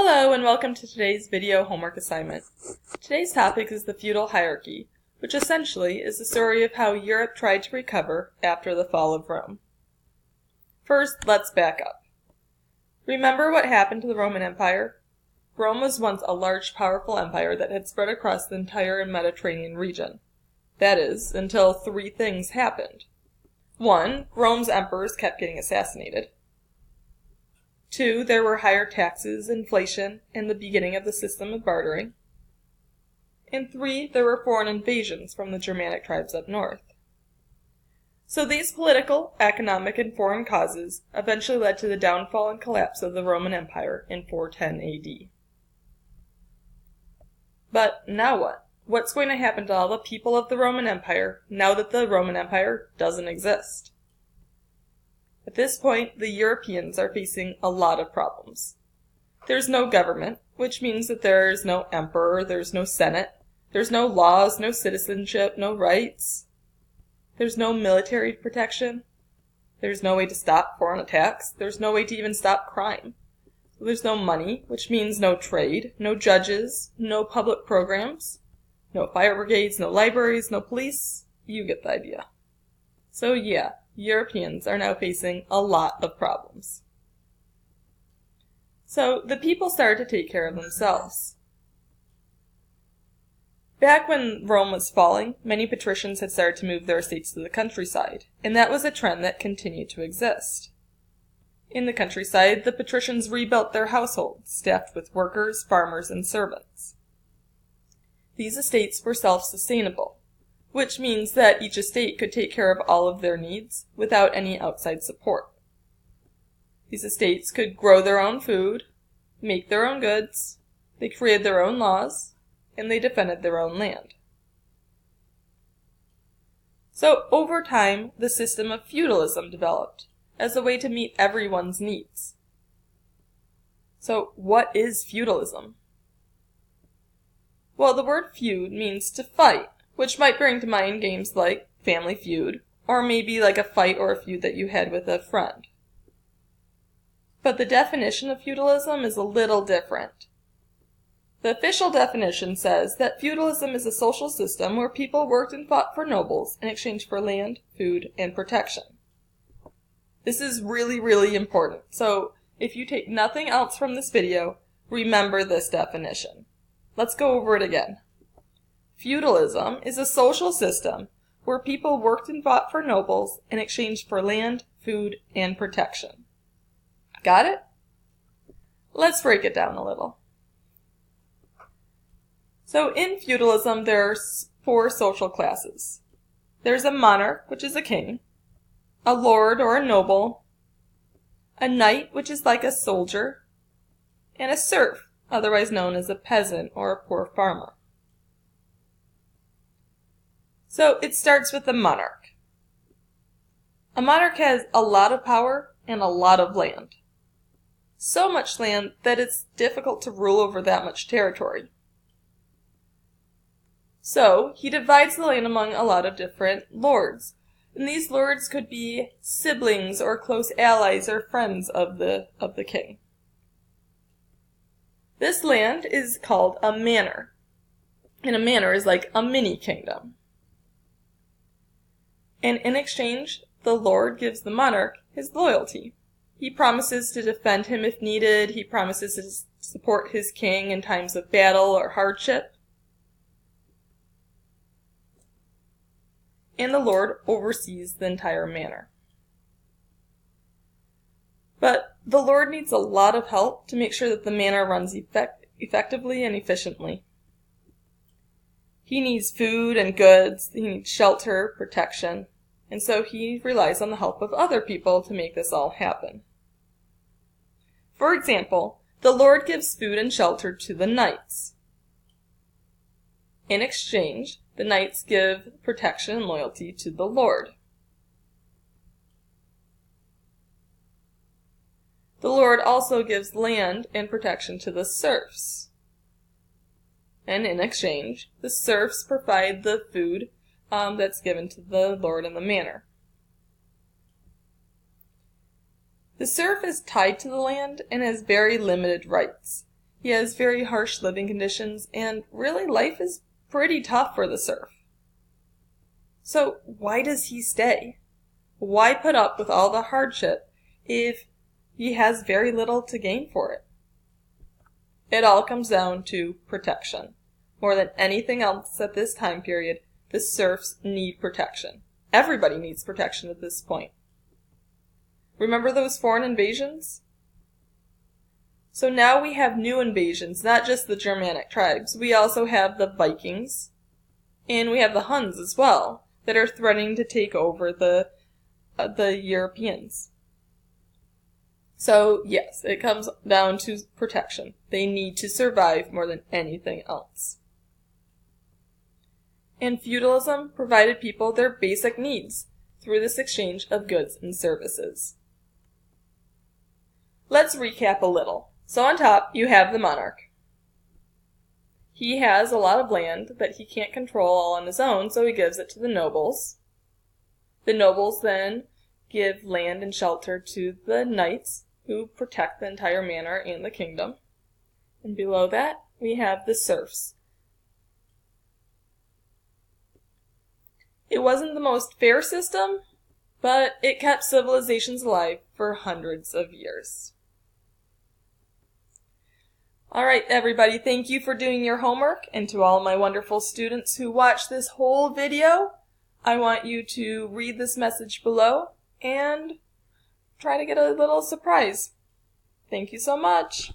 Hello and welcome to today's video homework assignment. Today's topic is the Feudal Hierarchy, which essentially is the story of how Europe tried to recover after the fall of Rome. First, let's back up. Remember what happened to the Roman Empire? Rome was once a large, powerful empire that had spread across the entire Mediterranean region. That is, until three things happened. 1. Rome's emperors kept getting assassinated. 2. There were higher taxes, inflation, and the beginning of the system of bartering. And 3. There were foreign invasions from the Germanic tribes up north. So these political, economic, and foreign causes eventually led to the downfall and collapse of the Roman Empire in 410 AD. But now what? What's going to happen to all the people of the Roman Empire now that the Roman Empire doesn't exist? At this point, the Europeans are facing a lot of problems. There's no government, which means that there's no emperor, there's no senate, there's no laws, no citizenship, no rights. There's no military protection. There's no way to stop foreign attacks. There's no way to even stop crime. There's no money, which means no trade, no judges, no public programs, no fire brigades, no libraries, no police. You get the idea. So yeah, Europeans are now facing a lot of problems. So the people started to take care of themselves. Back when Rome was falling, many patricians had started to move their estates to the countryside, and that was a trend that continued to exist. In the countryside, the patricians rebuilt their households, staffed with workers, farmers, and servants. These estates were self-sustainable, which means that each estate could take care of all of their needs without any outside support. These estates could grow their own food, make their own goods, they created their own laws, and they defended their own land. So over time, the system of feudalism developed as a way to meet everyone's needs. So what is feudalism? Well, the word feud means to fight, which might bring to mind games like Family Feud, or maybe like a fight or a feud that you had with a friend. But the definition of feudalism is a little different. The official definition says that feudalism is a social system where people worked and fought for nobles in exchange for land, food, and protection. This is really, really important, so if you take nothing else from this video, remember this definition. Let's go over it again. Feudalism is a social system where people worked and fought for nobles in exchange for land, food, and protection. Got it? Let's break it down a little. So in feudalism, there are 4 social classes. There's a monarch, which is a king, a lord or a noble, a knight, which is like a soldier, and a serf, otherwise known as a peasant or a poor farmer. So it starts with the monarch. A monarch has a lot of power and a lot of land. So much land that it's difficult to rule over that much territory. So he divides the land among a lot of different lords. And these lords could be siblings or close allies or friends of the king. This land is called a manor. And a manor is like a mini kingdom. And in exchange, the lord gives the monarch his loyalty. He promises to defend him if needed. He promises to support his king in times of battle or hardship. And the lord oversees the entire manor. But the lord needs a lot of help to make sure that the manor runs effectively and efficiently. He needs food and goods, he needs shelter, protection, and so he relies on the help of other people to make this all happen. For example, the lord gives food and shelter to the knights. In exchange, the knights give protection and loyalty to the lord. The lord also gives land and protection to the serfs. And in exchange, the serfs provide the food that's given to the lord in the manor. The serf is tied to the land and has very limited rights. He has very harsh living conditions, and really life is pretty tough for the serf. So why does he stay? Why put up with all the hardship if he has very little to gain for it? It all comes down to protection. More than anything else at this time period, the serfs need protection. Everybody needs protection at this point. Remember those foreign invasions? So now we have new invasions, not just the Germanic tribes. We also have the Vikings, and we have the Huns as well, that are threatening to take over the Europeans. So yes, it comes down to protection. They need to survive more than anything else. And feudalism provided people their basic needs through this exchange of goods and services. Let's recap a little. So on top, you have the monarch. He has a lot of land that he can't control all on his own, so he gives it to the nobles. The nobles then give land and shelter to the knights, who protect the entire manor and the kingdom. And below that, we have the serfs. It wasn't the most fair system, but it kept civilizations alive for hundreds of years. Alright, everybody, thank you for doing your homework, and to all my wonderful students who watched this whole video, I want you to read this message below and try to get a little surprise. Thank you so much.